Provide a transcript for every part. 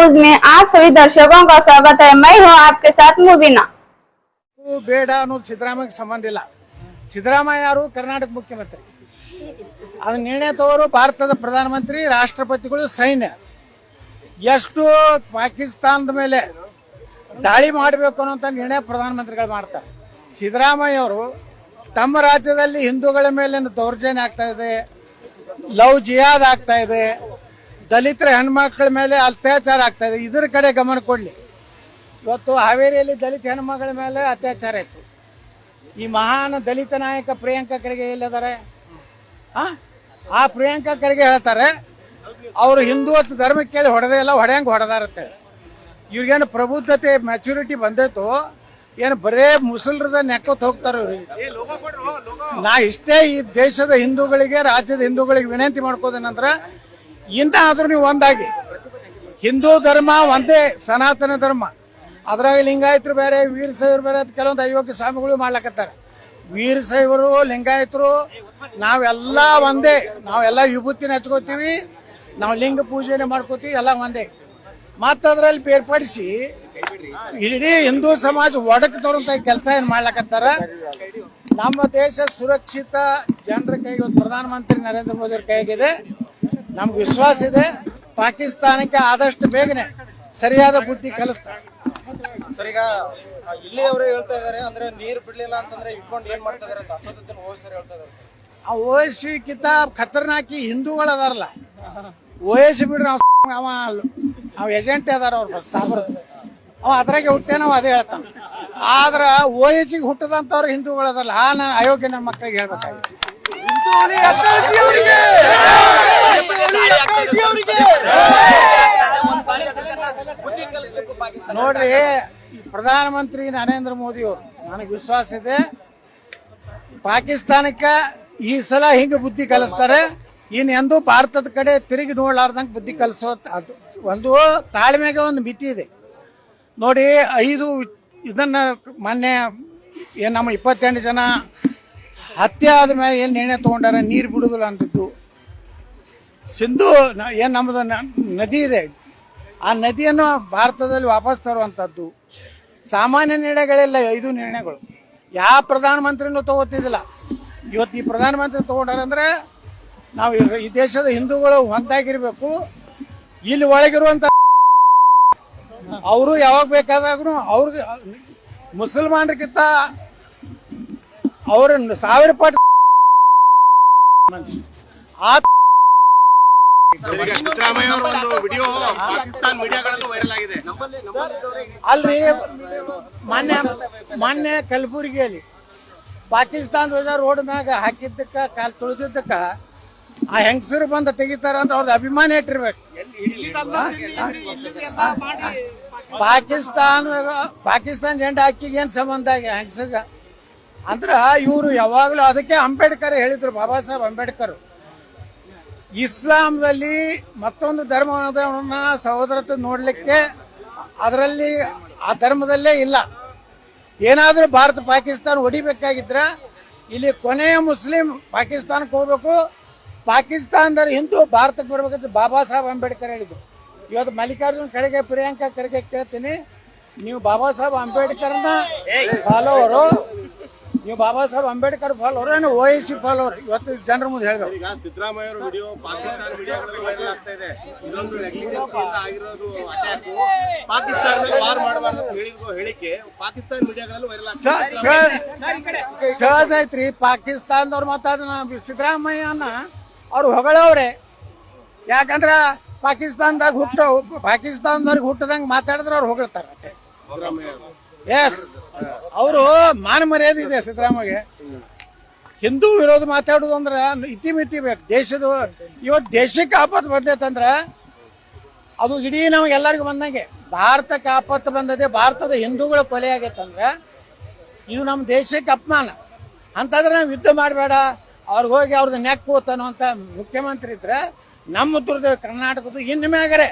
News में आप सभी दर्शकों का स्वागत है। मैं हूं आपके साथ मुबीना। ಬೇಡ ಅನ್ನೋದು ಸಿದ್ದರಾಮಯ್ಯಗೆ ಸಂಬಂಧ ಇಲ್ಲ. ಸಿದ್ದರಾಮಯ್ಯ ಯಾರು? ಕರ್ನಾಟಕ ಮುಖ್ಯಮಂತ್ರಿ. ಅದು ನಿರ್ಣಯ ತಗೋರು ಭಾರತದ ಪ್ರಧಾನಮಂತ್ರಿ, ರಾಷ್ಟ್ರಪತಿಗಳು, ಸೈನ್ಯ. ಎಷ್ಟು ಪಾಕಿಸ್ತಾನದ ಮೇಲೆ ದಾಳಿ ಮಾಡಬೇಕು ಅನ್ನೋಂಥ ನಿರ್ಣಯ ಪ್ರಧಾನಮಂತ್ರಿಗಳು ಮಾಡ್ತಾರೆ. ಸಿದ್ದರಾಮಯ್ಯ ಅವರು ತಮ್ಮ ರಾಜ್ಯದಲ್ಲಿ ಹಿಂದೂಗಳ ಮೇಲೆ ದೌರ್ಜನ್ಯ ಆಗ್ತಾ ಇದೆ, ಲವ್ ಜಿಹಾದ್ ಆಗ್ತಾ ಇದೆ, ದಲಿತರ ಹೆಣ್ಮಕ್ಳ ಮೇಲೆ ಅತ್ಯಾಚಾರ ಆಗ್ತಾ ಇದೆ, ಇದ್ರ ಕಡೆ ಗಮನ ಕೊಡಲಿ. ಇವತ್ತು ಹಾವೇರಿಯಲ್ಲಿ ದಲಿತ ಹೆಣ್ಮಗಳ ಮೇಲೆ ಅತ್ಯಾಚಾರ ಆಯಿತು. ಈ ಮಹಾನ್ ದಲಿತ ನಾಯಕ ಪ್ರಿಯಾಂಕಾ ಖರ್ಗೆ ಎಲ್ಲಿದ್ದಾರೆ? ಆ ಪ್ರಿಯಾಂಕಾ ಖರ್ಗೆ ಹೇಳ್ತಾರೆ ಅವರು ಹಿಂದುತ್ವ ಧರ್ಮಕ್ಕೆ ಕೇಳಿ ಹೊಡೆದೇ ಇಲ್ಲ, ಹೊಡೆಯಂಗೆ ಹೊಡೆದಾರತ್ತೆ. ಇವ್ರಿಗೇನು ಪ್ರಬುದ್ಧತೆ ಮ್ಯಾಚುರಿಟಿ ಬಂದೈತು, ಏನು ಬರೇ ಮುಸಲ್ರದ ನೆಕ್ಕೋತ್ ಹೋಗ್ತಾರೆ ಇವ್ರಿಗೆ. ನಾ ಇಷ್ಟೇ ಈ ದೇಶದ ಹಿಂದೂಗಳಿಗೆ, ರಾಜ್ಯದ ಹಿಂದೂಗಳಿಗೆ ವಿನಂತಿ ಮಾಡ್ಕೋದೇನಂದ್ರೆ, ಇನ್ನಾದ್ರೂ ನೀವು ಒಂದಾಗಿ. ಹಿಂದೂ ಧರ್ಮ ಒಂದೇ ಸನಾತನ ಧರ್ಮ. ಅದ್ರಾಗ ಲಿಂಗಾಯತರು ಬೇರೆ, ವೀರಶೈವರು ಬೇರೆ ಅಂತ ಕೆಲವೊಂದು ಅಯೋಗ್ಯ ಸ್ವಾಮಿಗಳು ಮಾಡ್ಲಕತ್ತಾರೆ. ವೀರಶೈವರು, ಲಿಂಗಾಯತರು ನಾವೆಲ್ಲ ಒಂದೇ. ನಾವೆಲ್ಲ ವಿಭೂತಿನ ಹಚ್ಕೋತೀವಿ, ನಾವು ಲಿಂಗ ಪೂಜೆನೆ ಮಾಡ್ಕೋತೀವಿ, ಎಲ್ಲ ಒಂದೇ. ಮತ್ತದ್ರಲ್ಲಿ ಬೇರ್ಪಡಿಸಿ ಇಡೀ ಹಿಂದೂ ಸಮಾಜ ಒಡಕು ತೋರಂತ ಕೆಲಸ ಏನ್ ಮಾಡ್ಲಕತ್ತಾರ. ನಮ್ಮ ದೇಶ ಸುರಕ್ಷಿತ ಜನರ ಕೈಗೆ, ಪ್ರಧಾನಮಂತ್ರಿ ನರೇಂದ್ರ ಮೋದಿ ಅವ್ರ ಕೈಗಿದೆ. ನಮ್ಗೆ ವಿಶ್ವಾಸ ಇದೆ ಪಾಕಿಸ್ತಾನಕ್ಕೆ ಆದಷ್ಟು ಬೇಗನೆ ಸರಿಯಾದ ಬುದ್ಧಿ ಕಲಿಸ್ತಾರೆ. ಸರ್, ಈಗ ಇಲ್ಲಿ ಅವರು ಹೇಳ್ತಾ ಇದಾರೆ ಅಂದ್ರೆ ನೀರು ಬಿಡ್ಲಿಲ್ಲ ಅಂತಂದ್ರೆ ಇಟ್ಕೊಂಡು ಏನ್ ಮಾಡ್ತಾ ಇದಾರೆ ಅಂತ ಅಸದುದ್ದೀನ್ ಓವೈಸಿ ಹೇಳ್ತಾ ಇದಾರೆ. ಆ ಓವೈಸಿಗಿಂತ ಖತರ್ನಾಕಿ ಹಿಂದೂಗಳು ಅದಾರಲ್ಲ, ಓವೈಸಿ ಬಿಡ್ರಿ ಅವ ಏಜೆಂಟ್ ಅದಾರ ಅವ್ರ ಸಾಬ್ರ, ಅವ ಅದ್ರಾಗೆ ಹುಟ್ಟೆ ನಾವು ಅದೇ ಹೇಳ್ತಾನ. ಆದ್ರ ಓವೈಸಿಗೆ ಹುಟ್ಟದಂತವ್ರು ಹಿಂದೂಗಳು ಅದಾರಲ್ಲ, ನಾನು ಅಯೋಗ್ಯ ನನ್ನ ಮಕ್ಕಳಿಗೆ ಹೇಳ್ಬೇಕಾಗಿತ್ತು. ನೋಡ್ರಿ, ಪ್ರಧಾನಮಂತ್ರಿ ನರೇಂದ್ರ ಮೋದಿ ಅವರು ನನಗೆ ವಿಶ್ವಾಸ ಇದೆ ಪಾಕಿಸ್ತಾನಕ್ಕ ಈ ಸಲ ಹಿಂಗ ಬುದ್ಧಿ ಕಲಿಸ್ತಾರೆ. ಎಂದೂ ಭಾರತದ ಕಡೆ ತಿರುಗಿ ನೋಡ್ಲಾರ್ದಂಗೆ ಬುದ್ಧಿ ಕಲಿಸೋ ಒಂದು ತಾಳ್ಮೆಗೆ ಒಂದು ಮಿತಿ ಇದೆ. ನೋಡಿ, 5 ಇದನ್ನ ಮೊನ್ನೆ ನಮ್ಮ 28 ಜನ ಹತ್ಯೆ ಆದ ಮೇಲೆ ಏನು ನಿರ್ಣಯ ತಗೊಂಡಾರ, ನೀರು ಬಿಡುದಿಲ್ಲ ಅಂತಿದ್ದು. ಸಿಂಧು ಏನು ನಮ್ಮದು ನದಿ ಇದೆ, ಆ ನದಿಯನ್ನು ಭಾರತದಲ್ಲಿ ವಾಪಸ್ ತರುವಂಥದ್ದು ಸಾಮಾನ್ಯ ನಿರ್ಣಯಗಳಿಲ್ಲ. 5 ನಿರ್ಣಯಗಳು ಯಾವ ಪ್ರಧಾನಮಂತ್ರಿನೂ ತಗೋತಿದ್ದಿಲ್ಲ. ಇವತ್ತು ಈ ಪ್ರಧಾನಮಂತ್ರಿ ತಗೊಂಡಾರಂದ್ರೆ ನಾವು ಈ ದೇಶದ ಹಿಂದೂಗಳು ಒಂದಾಗಿರ್ಬೇಕು. ಇಲ್ಲಿ ಒಳಗಿರುವಂತ ಅವರು ಯಾವಾಗ ಬೇಕಾದಾಗೂ ಅವ್ರಿಗೆ ಮುಸಲ್ಮಾನರಿಗಿಂತ ಅವ್ರ 1000 ಪಟ್ಟು ಅಲ್ರಿ. ಮೊನ್ನೆ ಕಲಬುರಗಿಯಲ್ಲಿ ಪಾಕಿಸ್ತಾನ ಧ್ವಜ ರೋಡ್ ಮ್ಯಾಗ ಹಾಕಿದ್ದಕ್ಕ, ಕಾಲ್ ತುಳಿದಿದ್ದಕ್ಕ ಆ ಹೆಂಗಸರು ಬಂದ ತೆಗಿತಾರ ಅಂತ ಅವ್ರದ್ದು ಅಭಿಮಾನ ಇಟ್ಟಿರ್ಬೇಕು. ಪಾಕಿಸ್ತಾನ ಜೆಂಡ ಹಾಕಿಗೆ ಏನ್ ಸಂಬಂಧ ಹೆಂಗಸರ್ಗ ಅಂದ್ರ ಇವರು ಯಾವಾಗಲೂ ಅದಕ್ಕೆ ಅಂಬೇಡ್ಕರ್ ಹೇಳಿದ್ರು, ಬಾಬಾ ಸಾಹೇಬ್ ಅಂಬೇಡ್ಕರ್, ಇಸ್ಲಾಂದಲ್ಲಿ ಮತ್ತೊಂದು ಧರ್ಮವನ್ನ ಸಹೋದರತೆ ನೋಡ್ಲಿಕ್ಕೆ ಅದರಲ್ಲಿ ಆ ಧರ್ಮದಲ್ಲೇ ಇಲ್ಲ. ಏನಾದ್ರೂ ಭಾರತ ಪಾಕಿಸ್ತಾನ ಹೊಡಿಬೇಕಾಗಿದ್ರ ಇಲ್ಲಿ ಕೊನೆಯ ಮುಸ್ಲಿಂ ಪಾಕಿಸ್ತಾನಕ್ಕೆ ಹೋಗ್ಬೇಕು, ಪಾಕಿಸ್ತಾನದ ಹಿಂದೂ ಭಾರತಕ್ಕೆ ಬರ್ಬೇಕಂತ ಬಾಬಾ ಸಾಹೇಬ್ ಅಂಬೇಡ್ಕರ್ ಹೇಳಿದ್ರು. ಇವತ್ತು ಮಲ್ಲಿಕಾರ್ಜುನ್ ಖರ್ಗೆ, ಪ್ರಿಯಾಂಕಾ ಖರ್ಗೆ ಕೇಳ್ತೀನಿ, ನೀವು ಬಾಬಾ ಸಾಹೇಬ್ ಅಂಬೇಡ್ಕರ್ನ ಫಾಲೋವರು, ನೀವು ಬಾಬಾ ಸಾಹೇಬ್ ಅಂಬೇಡ್ಕರ್ ಫಾಲೋವರು ಏನು ಓವೈಸಿ ಫಾಲೋವರು? ಇವತ್ತು ಜನರ ಮುಂದೆ ಹೇಳ್ಬೇಕು. ಈಗ ಸಿದ್ದರಾಮಯ್ಯ ಅವರ ವಿಡಿಯೋ ಪಾಕಿಸ್ತಾನ ವಿಡಿಯೋಗಳಲ್ಲಿ ವೈರಲ್ ಆಗ್ತಾ ಇದೆ. ಇದೊಂದು ನೆಗ್ಲಿಜೆನ್ಸ್ ಇಂದ ಆಗಿರೋದು ಅಟ್ಯಾಕ್. ಪಾಕಿಸ್ತಾನದಲ್ಲಿ ವಾರ್ ಮಾಡಬಾರ್ದು ಹೇಳಿಕೆ ಪಾಕಿಸ್ತಾನ ಮೀಡಿಯಾಗಳಲ್ಲಿ ವೈರಲ್ ಆಗ್ತದೆ. ಸಹಜ ಐತ್ರಿ. ಪಾಕಿಸ್ತಾನದವ್ರು ಮಾತಾಡ ಸಿದ್ದರಾಮಯ್ಯನ ಅವ್ರು ಹೊಗಳವ್ರೆ. ಯಾಕಂದ್ರ ಪಾಕಿಸ್ತಾನದವ್ರಿಗೆ ಹುಟ್ಟದಂಗೆ ಮಾತಾಡಿದ್ರೆ ಅವ್ರು ಹೊಗಳ್ತಾರೆ. ಎಸ್, ಅವರು ಮಾನ ಮರ್ಯಾದೆ ಇದೆ ಸಿದ್ದರಾಮಯ್ಯ. ಹಿಂದೂ ವಿರೋಧ ಮಾತಾಡೋದು ಅಂದ್ರೆ ಇತಿಮಿತಿ ಬೇಕು. ದೇಶದ ಇವತ್ತು ದೇಶಕ್ಕೆ ಆಪತ್ತು ಬಂದೈತಂದ್ರ ಅದು ಇಡೀ ನಾವು ಎಲ್ಲರಿಗೂ ಬಂದಂಗೆ. ಭಾರತಕ್ಕೆ ಆಪತ್ತು ಬಂದದೆ, ಭಾರತದ ಹಿಂದೂಗಳ ಕೊಲೆ ಆಗೈತಂದ್ರೆ ಇದು ನಮ್ಮ ದೇಶಕ್ಕೆ ಅಪಮಾನ. ಅಂತಂದ್ರೆ ನಾವು ಯುದ್ಧ ಮಾಡಬೇಡ, ಅವ್ರಿಗೆ ಹೋಗಿ ಅವ್ರದ್ದು ನೆಕ್ ಹೋತಾನೋ ಅಂತ ಮುಖ್ಯಮಂತ್ರಿ ಇದ್ರೆ ನಮ್ಮ ದುರ್ದ ಕರ್ನಾಟಕದ ಇನ್ನು ಮ್ಯಾಗರೆ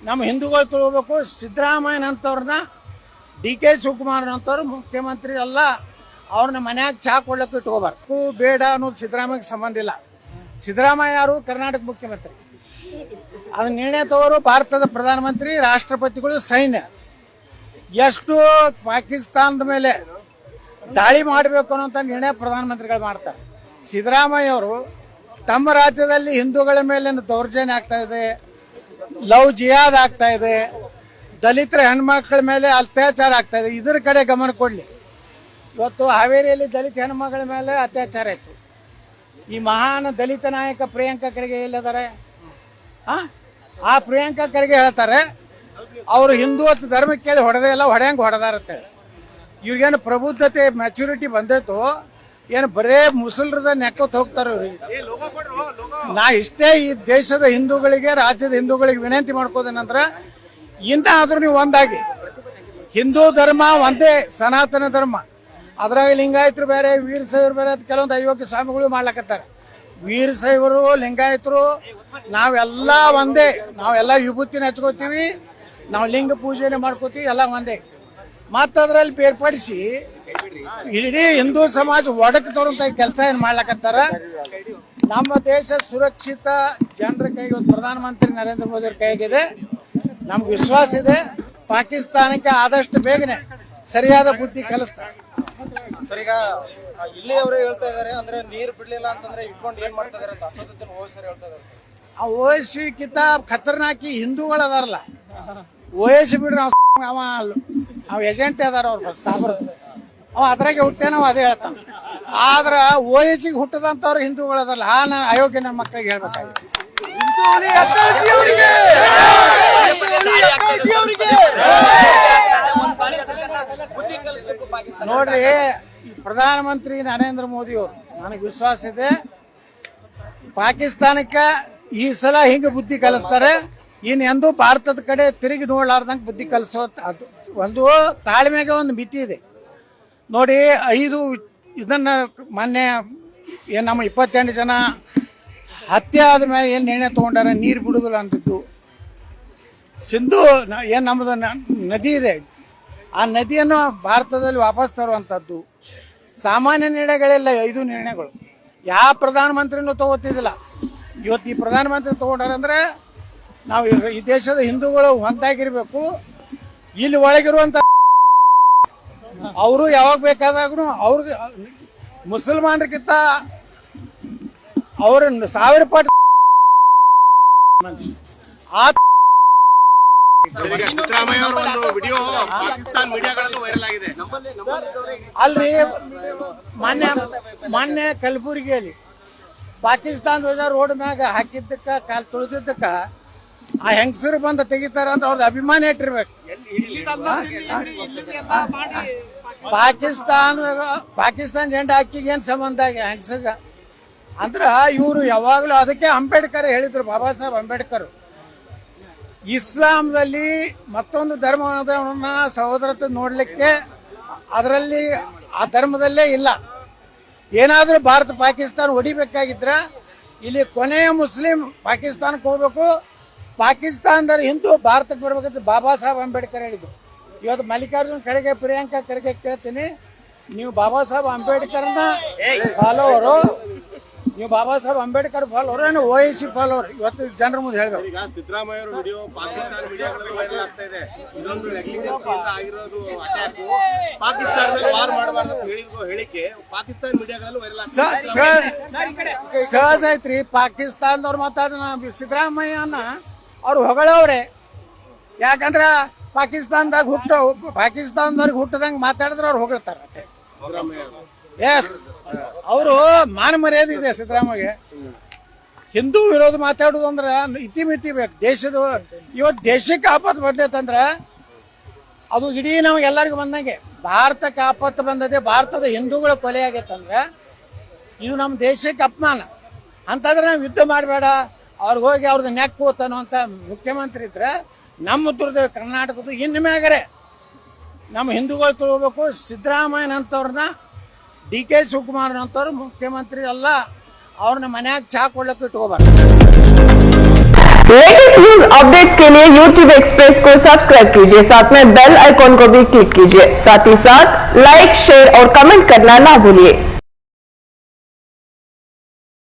ನಮ್ಮ ಹಿಂದೂಗಳು ತಿಳ್ಬೇಕು. ಸಿದ್ದರಾಮಯ್ಯನಂತವ್ರನ್ನ, DK ಶಿವಕುಮಾರ್ ಅಂತವ್ರು ಮುಖ್ಯಮಂತ್ರಿ ಅಲ್ಲ, ಅವ್ರನ್ನ ಮನ್ಯಾಗ ಚಾ ಕೊಡ್ಲಿಕ್ಕೆ ಇಟ್ಕೋಬಾರ್ದು. ಬೇಡ ಅನ್ನೋದು ಸಿದ್ದರಾಮಯ್ಯಗೆ ಸಂಬಂಧ ಇಲ್ಲ. ಸಿದ್ದರಾಮಯ್ಯ ಯಾರು? ಕರ್ನಾಟಕ ಮುಖ್ಯಮಂತ್ರಿ. ಅದು ನಿರ್ಣಯ ತಗೋರು ಭಾರತದ ಪ್ರಧಾನಮಂತ್ರಿ, ರಾಷ್ಟ್ರಪತಿಗಳು, ಸೈನ್ಯ. ಎಷ್ಟು ಪಾಕಿಸ್ತಾನದ ಮೇಲೆ ದಾಳಿ ಮಾಡಬೇಕು ಅನ್ನೋಂಥ ನಿರ್ಣಯ ಪ್ರಧಾನಮಂತ್ರಿಗಳು ಮಾಡ್ತಾರೆ. ಸಿದ್ದರಾಮಯ್ಯ ಅವರು ತಮ್ಮ ರಾಜ್ಯದಲ್ಲಿ ಹಿಂದೂಗಳ ಮೇಲೆ ದೌರ್ಜನ್ಯ ಆಗ್ತಾ ಇದೆ, ಲವ್ ಜಿಹಾದ್ ಆಗ್ತಾ ಇದೆ, ದಲಿತರ ಹೆಣ್ಮಕ್ಳ ಮೇಲೆ ಅತ್ಯಾಚಾರ ಆಗ್ತಾ ಇದೆ, ಇದ್ರ ಕಡೆ ಗಮನ ಕೊಡಲಿ. ಇವತ್ತು ಹಾವೇರಿಯಲ್ಲಿ ದಲಿತ ಹೆಣ್ಮಕ್ಳ ಮೇಲೆ ಅತ್ಯಾಚಾರ ಆಯಿತು. ಈ ಮಹಾನ್ ದಲಿತ ನಾಯಕ ಪ್ರಿಯಾಂಕಾ ಖರ್ಗೆ ಎಲ್ಲಿದ್ದಾರೆ? ಆ ಪ್ರಿಯಾಂಕಾ ಖರ್ಗೆ ಹೇಳ್ತಾರೆ ಅವರು ಹಿಂದೂ ಅಂತ ಧರ್ಮ ಕೇಳಿ ಹೊಡೆದೇ ಇಲ್ಲ, ಹೊಡೆಯಂಗೆ ಹೊಡೆದಾರತ್ತೇಳಿ. ಇವ್ರಿಗೇನು ಪ್ರಬುದ್ಧತೆ ಮ್ಯಾಚುರಿಟಿ ಬಂದೈತು ಏನು ಬರೇ ಮುಸಲ್ರದ ನೆಕ್ಕೋತ್ ಹೋಗ್ತಾರೆ ಇವ್ರಿಗೆ. ನಾ ಇಷ್ಟೇ ಈ ದೇಶದ ಹಿಂದೂಗಳಿಗೆ, ರಾಜ್ಯದ ಹಿಂದೂಗಳಿಗೆ ವಿನಂತಿ ಮಾಡ್ಕೋದೇನಂದ್ರೆ ಇನ್ನಾದ್ರೂ ನೀವು ಒಂದಾಗಿ, ಹಿಂದೂ ಧರ್ಮ ಒಂದೇ ಸನಾತನ ಧರ್ಮ, ಅದ್ರಾಗ ಲಿಂಗಾಯತರು ಬೇರೆ, ವೀರಶೈವರು ಬೇರೆ ಅಂತ ಕೆಲವೊಂದು ಅಯೋಗ್ಯ ಸ್ವಾಮಿಗಳು ಮಾಡ್ಲಕತ್ತಾರೆ. ವೀರಶೈವರು, ಲಿಂಗಾಯತರು ನಾವೆಲ್ಲ ಒಂದೇ, ನಾವೆಲ್ಲ ವಿಭೂತಿನ ಹಚ್ಕೋತೀವಿ, ನಾವು ಲಿಂಗ ಪೂಜೆನೆ ಮಾಡ್ಕೋತೀವಿ, ಎಲ್ಲ ಒಂದೇ. ಮತ್ತದ್ರಲ್ಲಿ ಬೇರ್ಪಡಿಸಿ ಇಡೀ ಹಿಂದೂ ಸಮಾಜ ಒಡಕು ತೋರಂತ ಕೆಲಸ ಏನ್ ಮಾಡ್ಲಕತ್ತಾರ. ನಮ್ಮ ದೇಶ ಸುರಕ್ಷಿತ ಜನರ ಕೈಗೆ, ಇವತ್ತು ಪ್ರಧಾನಮಂತ್ರಿ ನರೇಂದ್ರ ಮೋದಿ ಅವ್ರ ಕೈಗಿದೆ. ನಮ್ಗೆ ವಿಶ್ವಾಸ ಇದೆ ಪಾಕಿಸ್ತಾನಕ್ಕೆ ಆದಷ್ಟು ಬೇಗನೆ ಸರಿಯಾದ ಬುದ್ಧಿ ಕಲಿಸ್ತಾರೆ. ಸರ್, ಈಗ ಇಲ್ಲಿಯವರೇ ಹೇಳ್ತಾ ಇದಾರೆ ಅಂದ್ರೆ ನೀರು ಬಿಡ್ಲಿಲ್ಲ ಅಂತಂದ್ರೆ ಇಟ್ಕೊಂಡು ಏನ್ ಮಾಡ್ತಾ ಇದಾರೆ ಅಂತ ಅಸೋದತ್ತಿನ ಓವೈಸಿ ಹೇಳ್ತಾ ಇದಾರೆ. ಆ ಓವೈಸಿ ಕಿತ ಖತರ್ನಾಕಿ ಹಿಂದೂಗಳು ಅದಾರಲ್ಲ, ಓವೈಸಿ ಬಿಡ್ರಿ ಅವ ಏಜೆಂಟ್ ಅದಾರ ಅವ್ರ ಸಾಬ್ರ, ಅವ ಅದ್ರಾಗೆ ಹುಟ್ಟೆ ನಾವು ಅದೇ ಹೇಳ್ತಾನ. ಆದ್ರ ಓವೈಸಿಗೆ ಹುಟ್ಟದಂತವ್ರು ಹಿಂದೂಗಳು ಅದಾರಲ್ಲ, ನಾನು ಅಯೋಗ್ಯ ನನ್ನ ಮಕ್ಕಳಿಗೆ ಹೇಳ್ಬೇಕಾಗಿತ್ತು. ನೋಡ್ರಿ, ಪ್ರಧಾನಮಂತ್ರಿ ನರೇಂದ್ರ ಮೋದಿ ಅವರು ನನಗೆ ವಿಶ್ವಾಸ ಇದೆ ಪಾಕಿಸ್ತಾನಕ್ಕೆ ಈ ಸಲ ಹಿಂಗ ಬುದ್ಧಿ ಕಲಿಸ್ತಾರೆ. ಇನ್ ಎಂದೂ ಭಾರತದ ಕಡೆ ತಿರುಗಿ ನೋಡ್ಲಾರ್ದಂಗೆ ಬುದ್ಧಿ ಕಲಿಸೋ ಒಂದು ತಾಳ್ಮೆಗೆ ಒಂದು ಮಿತಿ ಇದೆ. ನೋಡಿ, ಇದನ್ನ ಮೊನ್ನೆ ಏನು ನಮ್ಮ 28 ಜನ ಹತ್ಯೆ ಆದ್ಮೇಲೆ ಏನು ನಿರ್ಣಯ ತಗೊಂಡಾರ, ನೀರು ಬಿಡುದಿಲ್ಲ ಅಂತಿದ್ದು. ಸಿಂಧು ಏನು ನಮ್ಮದು ನದಿ ಇದೆ, ಆ ನದಿಯನ್ನು ಭಾರತದಲ್ಲಿ ವಾಪಸ್ ತರುವಂಥದ್ದು ಸಾಮಾನ್ಯ ನಿರ್ಣಯಗಳಿಲ್ಲ. 5 ನಿರ್ಣಯಗಳು ಯಾವ ಪ್ರಧಾನಮಂತ್ರಿನೂ ತಗೋತಿದ್ದಿಲ್ಲ. ಇವತ್ತು ಈ ಪ್ರಧಾನಮಂತ್ರಿ ತಗೊಂಡಾರಂದ್ರೆ ನಾವು ಈ ದೇಶದ ಹಿಂದೂಗಳು ಒಂದಾಗಿರ್ಬೇಕು. ಇಲ್ಲಿ ಒಳಗಿರುವಂತ ಅವರು ಯಾವಾಗ ಬೇಕಾದಾಗೂ ಅವ್ರಿಗೆ ಮುಸಲ್ಮಾನರಿಗಿಂತ ಅವ್ರ 1000 ಪಟ್ಟು ಸಿದ್ದರಾಮಯ್ಯ ಅವರ ಒಂದು ವಿಡಿಯೋ ಪಾಕಿಸ್ತಾನ ಮೀಡಿಯಾಗಳಲ್ಲಿ ವೈರಲ್ ಆಗಿದೆ. ಅಲ್ರಿ, ಮೊನ್ನೆ ಕಲಬುರಗಿಯಲ್ಲಿ ಪಾಕಿಸ್ತಾನ ಧ್ವಜ ರೋಡ್ ಮ್ಯಾಗ ಹಾಕಿದ್ದಕ್ಕ, ಕಾಲ್ ತುಳಿದಿದ್ದಕ್ಕ ಆ ಹೆಂಗಸರು ಬಂದು ತೆಗಿತಾರ ಅಂತ ಅವ್ರದ್ದು ಅಭಿಮಾನ ಇಟ್ಟಿರ್ಬೇಕು. ಪಾಕಿಸ್ತಾನ ಜೆಂಡ ಹಾಕಿಗೆ ಏನ್ ಸಂಬಂಧ ಹೆಂಗಸಗ ಅಂದ್ರ ಇವರು ಯಾವಾಗಲೂ ಅದಕ್ಕೆ ಅಂಬೇಡ್ಕರ್ ಹೇಳಿದ್ರು, ಬಾಬಾ ಸಾಹೇಬ್ ಅಂಬೇಡ್ಕರ್, ಇಸ್ಲಾಂದಲ್ಲಿ ಮತ್ತೊಂದು ಧರ್ಮವನ್ನ ಸಹೋದರತೆ ನೋಡ್ಲಿಕ್ಕೆ ಅದರಲ್ಲಿ ಆ ಧರ್ಮದಲ್ಲೇ ಇಲ್ಲ. ಏನಾದ್ರೂ ಭಾರತ ಪಾಕಿಸ್ತಾನ ಹೊಡಿಬೇಕಾಗಿದ್ರ ಇಲ್ಲಿ ಕೊನೆಯ ಮುಸ್ಲಿಂ ಪಾಕಿಸ್ತಾನಕ್ಕೆ ಹೋಗ್ಬೇಕು, ಪಾಕಿಸ್ತಾನದಲ್ಲಿ ಹಿಂದೂ ಭಾರತಕ್ಕೆ ಬರ್ಬೇಕಂತ ಬಾಬಾ ಸಾಹೇಬ್ ಅಂಬೇಡ್ಕರ್ ಹೇಳಿದ್ರು. ಇವತ್ತು ಮಲ್ಲಿಕಾರ್ಜುನ್ ಖರ್ಗೆ, ಪ್ರಿಯಾಂಕಾ ಖರ್ಗೆ ಕೇಳ್ತೀನಿ, ನೀವು ಬಾಬಾ ಸಾಹೇಬ್ ಅಂಬೇಡ್ಕರ್ನ ಫಾಲೋವರು, ನೀವು ಬಾಬಾ ಸಾಹೇಬ್ ಅಂಬೇಡ್ಕರ್ ಫಾಲೋವರು ಏನು ಓವೈಸಿ ಫಾಲೋವರು? ಇವತ್ತು ಜನರ ಮುಂದೆ ಹೇಳ್ಬೇಕು. ಈಗ ಸಿದ್ದರಾಮಯ್ಯ ಅವರ ವಿಡಿಯೋ ಪಾಕಿಸ್ತಾನ ಮೀಡಿಯಾಗಳಲ್ಲಿ ವೈರಲ್ ಆಗ್ತಾ ಇದೆ. ಇದೊಂದು ನೆಗ್ಲಿಜೆನ್ಸ್ ಇಂದ ಆಗಿರೋದು ಅಟ್ಯಾಕ್, ಪಾಕಿಸ್ತಾನದಲ್ಲಿ ವಾರ್ ಮಾಡಬಾರ್ದು ಹೇಳಿಕೆ ಪಾಕಿಸ್ತಾನ ಮೀಡಿಯಾಗಳಲ್ಲಿ ವೈರಲ್ ಆಗ್ತಾ ಸಹಜ ಐತ್ರಿ. ಪಾಕಿಸ್ತಾನದವ್ರು ಮಾತಾಡ ಸಿದ್ದರಾಮಯ್ಯನ ಅವ್ರು ಹೊಗಳವ್ರೆ. ಯಾಕಂದ್ರ ಪಾಕಿಸ್ತಾನದವ್ರಿಗೆ ಹುಟ್ಟದಂಗೆ ಮಾತಾಡಿದ್ರೆ ಅವ್ರು ಹೊಗಳ್ತಾರೆ. ಎಸ್, ಅವರು ಮಾನ ಮರ್ಯಾದೆ ಇದೆ ಸಿದ್ದರಾಮಯ್ಯ. ಹಿಂದೂ ವಿರೋಧ ಮಾತಾಡೋದು ಅಂದ್ರೆ ಇತಿಮಿತಿ ಬೇಕು. ಇವತ್ತು ದೇಶಕ್ಕೆ ಆಪತ್ತು ಬಂದೈತಂದ್ರೆ ಅದು ಇಡೀ ನಾವು ಎಲ್ಲರಿಗೂ ಬಂದಂಗೆ. ಭಾರತಕ್ಕೆ ಆಪತ್ತು ಬಂದದೆ, ಭಾರತದ ಹಿಂದೂಗಳ ಕೊಲೆ ಆಗೈತಂದ್ರೆ ಇದು ನಮ್ಮ ದೇಶಕ್ಕೆ ಅಪಮಾನ. ಅಂತಂದ್ರೆ ನಾವು ಯುದ್ಧ ಮಾಡಬೇಡ, ಅವ್ರಿಗೆ ಹೋಗಿ ಅವ್ರದ್ದು ನೆಕ್ ಹೋತಾನೋ ಅಂತ ಮುಖ್ಯಮಂತ್ರಿ ಇದ್ರೆ ನಮ್ಮ ದುರ್ದ ಕರ್ನಾಟಕದ್ದು ಇನ್ನು ಮ್ಯಾಗರೆ ನಮ್ಮ ಹಿಂದೂಗಳು ತಿಳ್ಕೋಬೇಕು. ಸಿದ್ದರಾಮಯ್ಯನಂತವ್ರನ್ನ, DK ಶಿವಕುಮಾರ್ನಂತವ್ರು ಮುಖ್ಯಮಂತ್ರಿ ಅಲ್ಲ, ಅವ್ರನ್ನ मन्याग चा ಕೊಡ್ಲಿಕ್ಕೆ ಇಟ್ಕೋಬಾರ್ದು. लेटेस्ट न्यूज अपडेट्स के लिए YouTube एक्सप्रेस को सब्सक्राइब कीजिए, साथ में बेल आइकॉन को भी क्लिक कीजिए। साथ ही साथ लाइक, शेयर और कमेंट करना ना भूलिए।